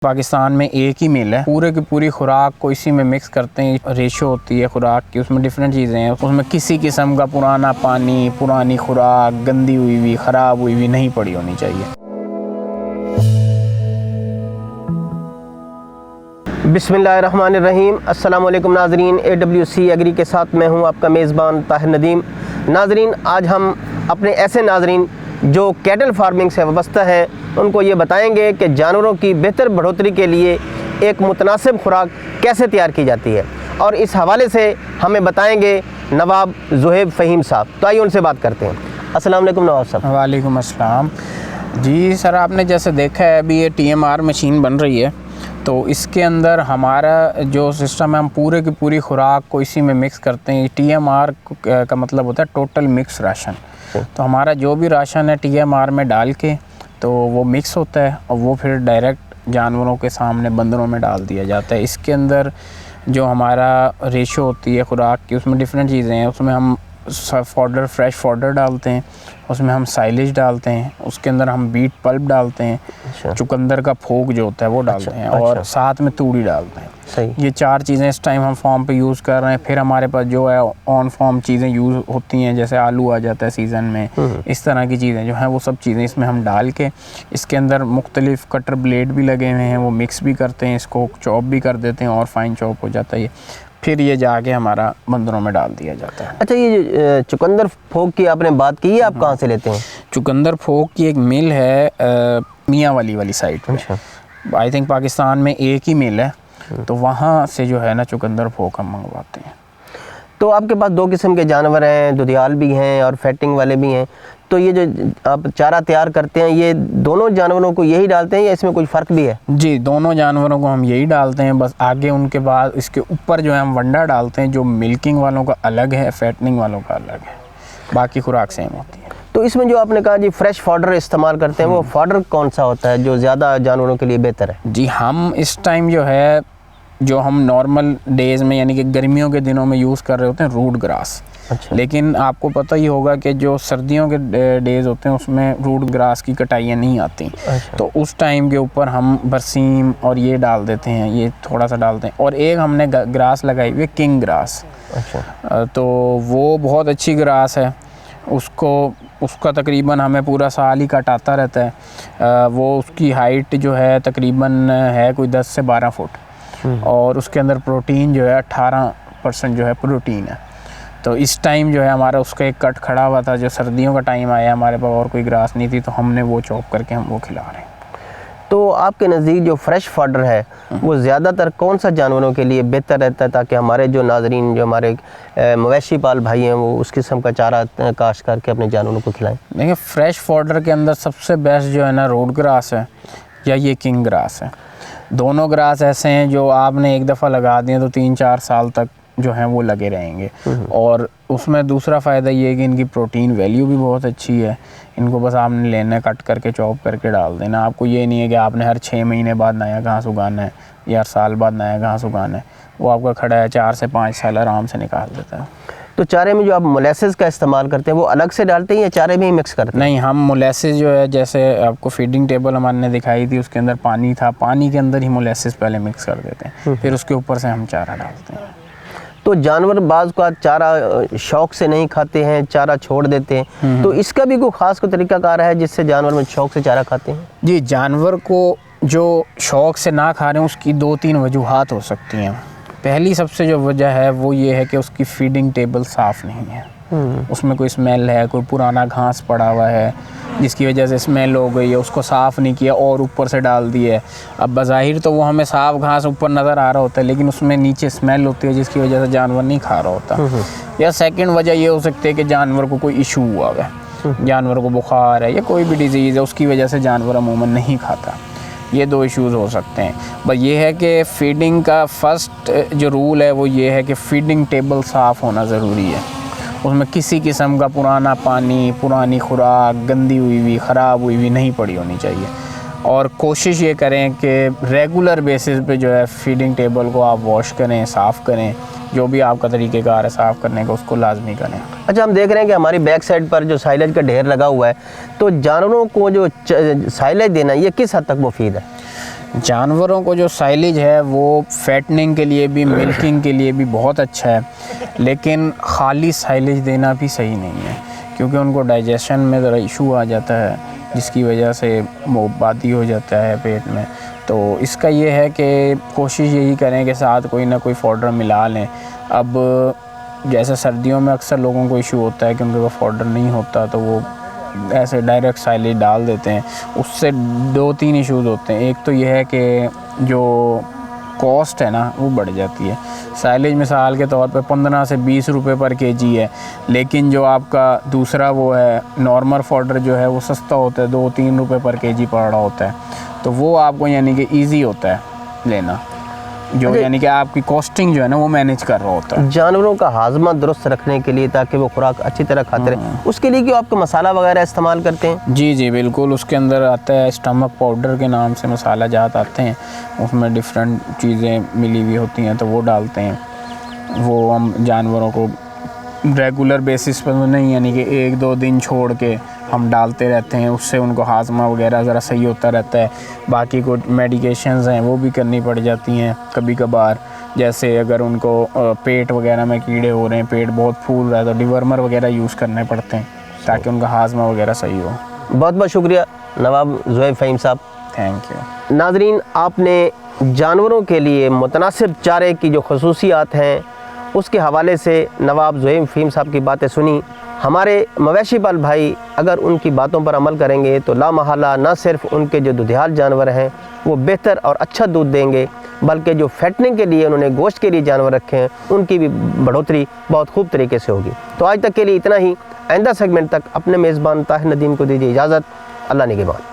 पाकिस्तान में एक ही मिल है, पूरे की पूरी खुराक को इसी में मिक्स करते हैं। रेशो होती है खुराक की, उसमें डिफरेंट चीज़ें हैं। उसमें किसी किस्म का पुराना पानी, पुरानी खुराक, गंदी हुई ख़राब हुई नहीं पड़ी होनी चाहिए। बिस्मिल्लाहिर्रहमानिर्रहीम। अस्सलाम वालेकुम नाज़रीन, AWC एग्री के साथ मैं हूं आपका मेज़बान ताहिर नदीम। नाज़रीन, आज हम अपने ऐसे नाज़रीन जो कैटल फार्मिंग से वाबस्ता हैं उनको ये बताएंगे कि जानवरों की बेहतर बढ़ोतरी के लिए एक मुतनासिब खुराक कैसे तैयार की जाती है, और इस हवाले से हमें बताएंगे नवाब ज़ुहैब फ़हीम साहब। तो आइए उनसे बात करते हैं। अस्सलाम वालेकुम नवाब साहब। वालेकुम अस्सलाम। जी सर, आपने जैसे देखा है अभी ये TMR मशीन बन रही है, तो इसके अंदर हमारा जो सिस्टम है, हम पूरे की पूरी खुराक को इसी में मिक्स करते हैं। TMR का मतलब होता है टोटल मिक्स राशन। तो हमारा जो भी राशन है TMR में डाल के तो वो मिक्स होता है और वो फिर डायरेक्ट जानवरों के सामने बंदरों में डाल दिया जाता है। इसके अंदर जो हमारा रेशो होती है खुराक की, उसमें डिफरेंट चीज़ें हैं। उसमें हम फॉडर, फ्रेश फॉडर डालते हैं, उसमें हम साइलेज डालते हैं, उसके अंदर हम बीट पल्प डालते हैं, चुकंदर का फोक जो होता है वो डालते हैं, और साथ में तूड़ी डालते हैं। सही। ये चार चीज़ें इस टाइम हम फार्म पे यूज़ कर रहे हैं। फिर हमारे पास जो है ऑन फार्म चीज़ें यूज़ होती हैं, जैसे आलू आ जाता है सीज़न में, इस तरह की चीज़ें जो हैं वो सब चीज़ें इसमें हम डाल के, इसके अंदर मुख्तलिफ कटर ब्लेड भी लगे हुए हैं, वो मिक्स भी करते हैं, इसको चॉप भी कर देते हैं और फाइन चॉप हो जाता है ये। फिर ये जाके हमारा बंदरों में डाल दिया जाता है। अच्छा, ये चुकंदर फोक की आपने बात की है, आप कहाँ से लेते हैं? चुकंदर फोक की एक मिल है मियाँ वाली साइड पे। आई थिंक पाकिस्तान में एक ही मिल है, तो वहाँ से जो है ना चुकंदर फोक हम मंगवाते हैं। तो आपके पास दो किस्म के जानवर हैं, दुधियाल भी हैं और फैटिंग वाले भी हैं। तो ये जो आप चारा तैयार करते हैं, ये दोनों जानवरों को यही डालते हैं या इसमें कुछ फ़र्क भी है? जी, दोनों जानवरों को हम यही डालते हैं, बस आगे उनके बाद इसके ऊपर जो है हम वंडा डालते हैं, जो मिल्किंग वालों का अलग है, फैटनिंग वालों का अलग है, बाकी खुराक सेम होती है। तो इसमें जो आपने कहा जी फ्रेश फॉडर इस्तेमाल करते हैं, वो फॉडर कौन सा होता है जो ज़्यादा जानवरों के लिए बेहतर है? जी, हम इस टाइम जो हम नॉर्मल डेज़ में यानी कि गर्मियों के दिनों में यूज़ कर रहे होते हैं रूट ग्रास। अच्छा। लेकिन आपको पता ही होगा कि जो सर्दियों के डेज़ होते हैं उसमें रूट ग्रास की कटाइयाँ नहीं आती। अच्छा। तो उस टाइम के ऊपर हम बरसीम और ये डाल देते हैं, ये थोड़ा सा डालते हैं। और एक हमने ग्रास लगाई हुई है, किंग ग्रास। अच्छा। तो वो बहुत अच्छी ग्रास है, उसका तकरीबन हमें पूरा साल ही कटाता रहता है। वो उसकी हाइट जो है तकरीबन है कोई 10 से 12 फुट, और उसके अंदर प्रोटीन जो है 18% जो है प्रोटीन है। तो इस टाइम जो है हमारा उसका एक कट खड़ा हुआ था, जो सर्दियों का टाइम आया, हमारे पास और कोई ग्रास नहीं थी, तो हमने वो चॉप करके हम वो खिला रहे हैं। तो आपके नज़दीक जो फ्रेश फॉडर है वो ज़्यादातर कौन सा जानवरों के लिए बेहतर रहता है, ताकि हमारे जो नाजरीन, जो हमारे मवेशी पाल भाई हैं, वो उस किस्म का चारा काश्त करके अपने जानवरों को खिलाएं? देखिए, फ्रेश फॉडर के अंदर सबसे बेस्ट जो है ना रूट ग्रास है या ये किंग ग्रास है। दोनों ग्रास ऐसे हैं जो आपने एक दफ़ा लगा दिए तो 3-4 साल तक जो हैं वो लगे रहेंगे। और उसमें दूसरा फ़ायदा ये है कि इनकी प्रोटीन वैल्यू भी बहुत अच्छी है। इनको बस आपने लेना है, कट करके चॉप करके डाल देना। आपको ये नहीं है कि आपने हर 6 महीने बाद नया घास उगाना है या हर साल बाद नया घास उगाना है। वो आपका खड़ा है 4 से 5 साल आराम से निकाल देता है। तो चारे में जो आप मोलेसेस का इस्तेमाल करते हैं वो अलग से डालते हैं या चारे में ही मिक्स करते हैं? नहीं, हम मोलेसेस जो है, जैसे आपको फीडिंग टेबल हमारे दिखाई थी, उसके अंदर पानी था, पानी के अंदर ही मोलेसेस पहले मिक्स कर देते हैं, फिर उसके ऊपर से हम चारा डालते हैं। तो जानवर बाज़ का चारा शौक़ से नहीं खाते हैं, चारा छोड़ देते हैं, तो इसका भी कोई ख़ास कोई तरीक़ाकार है जिससे जानवर में शौक़ से चारा खाते हैं? जी, जानवर को जो शौक़ से ना खा रहे हैं उसकी 2-3 वजूहात हो सकती हैं। पहली सबसे जो वजह है वो ये है कि उसकी फीडिंग टेबल साफ़ नहीं है, उसमें कोई स्मेल है, कोई पुराना घास पड़ा हुआ है जिसकी वजह से स्मेल हो गई है, उसको साफ़ नहीं किया और ऊपर से डाल दिया है। अब बज़ाहिर तो वो हमें साफ़ घास ऊपर नज़र आ रहा होता है, लेकिन उसमें नीचे स्मेल होती है जिसकी वजह से जानवर नहीं खा रहा होता। या सेकंड वजह ये हो सकती है कि जानवर को कोई इशू हुआ है, जानवर को बुखार है या कोई भी डिज़ीज़ है, उसकी वजह से जानवर अमूमन नहीं खाता। ये 2 इश्यूज़ हो सकते हैं। बस ये है कि फ़ीडिंग का फ़र्स्ट जो रूल है वो ये है कि फ़ीडिंग टेबल साफ़ होना ज़रूरी है। उसमें किसी किस्म का पुराना पानी, पुरानी खुराक, गंदी हुई ख़राब हुई नहीं पड़ी होनी चाहिए। और कोशिश ये करें कि रेगुलर बेसिस पे जो है फ़ीडिंग टेबल को आप वॉश करें, साफ़ करें। जो भी आपका तरीक़ेकार है साफ़ करने का, उसको लाजमी करें। अच्छा, हम देख रहे हैं कि हमारी बैक साइड पर जो साइलेज का ढेर लगा हुआ है, तो जानवरों को जो साइलेज देना ये किस हद तक मुफीद है? जानवरों को जो साइलेज है वो फैटनिंग के लिए भी, मिल्किंग के लिए भी बहुत अच्छा है, लेकिन खाली साइलेज देना भी सही नहीं है, क्योंकि उनको डाइजेशन में ज़रा इशू आ जाता है, जिसकी वजह से मोबादी हो जाता है पेट में। तो इसका ये है कि कोशिश यही करें कि साथ कोई ना कोई फॉडर मिला लें। अब जैसे सर्दियों में अक्सर लोगों को इशू होता है कि उनके पास फॉडर नहीं होता, तो वो ऐसे डायरेक्ट साइलेज डाल देते हैं। उससे 2-3 इश्यूज़ होते हैं। एक तो ये है कि जो कॉस्ट है ना वो बढ़ जाती है। साइलेज मिसाल के तौर पे 15 से 20 रुपए पर केजी है, लेकिन जो आपका दूसरा वो है नॉर्मल फॉडर जो है वो सस्ता होता है, 2-3 रुपए पर केजी पड़ रहा होता है। तो वो आपको यानी कि ईजी होता है लेना, जो यानी कि आपकी कॉस्टिंग जो है ना वो मैनेज कर रहा होता है। जानवरों का हाजमा दुरुस्त रखने के लिए, ताकि वो खुराक अच्छी तरह खाते रहे, उसके लिए क्यों आपके मसाला वगैरह इस्तेमाल करते हैं? जी जी बिल्कुल, उसके अंदर आता है स्टमक पाउडर के नाम से मसाला जात आते हैं, उसमें डिफरेंट चीज़ें मिली हुई होती हैं, तो वो डालते हैं। वो हम जानवरों को रेगुलर बेसिस पर नहीं, यानी कि 1-2 दिन छोड़ के हम डालते रहते हैं, उससे उनको हाजमा वगैरह ज़रा सही होता रहता है। बाकी कुछ मेडिकेशंस हैं वो भी करनी पड़ जाती हैं कभी कभार, जैसे अगर उनको पेट वगैरह में कीड़े हो रहे हैं, पेट बहुत फूल रहा है, तो डिवर्मर वगैरह यूज़ करने पड़ते हैं ताकि उनका हाजमा वगैरह सही हो। बहुत बहुत शुक्रिया नवाब ज़ुहैब फ़हीम साहब, थैंक यू। नाजरीन, आपने जानवरों के लिए मुतनासिब चारे की जो खसूसियात हैं उसके हवाले से नवाब ज़ुहैब फ़हीम साहब की बातें सुनी। हमारे मवेशी पाल भाई अगर उनकी बातों पर अमल करेंगे तो लामहला न सिर्फ उनके जो दुधियाल जानवर हैं वो बेहतर और अच्छा दूध देंगे, बल्कि जो फैटनिंग के लिए उन्होंने गोश्त के लिए जानवर रखे हैं उनकी भी बढ़ोतरी बहुत खूब तरीके से होगी। तो आज तक के लिए इतना ही। आइंदा सेगमेंट तक अपने मेज़बान ताहिर नदीम को दीजिए इजाज़त। अल्लाह निगहबान।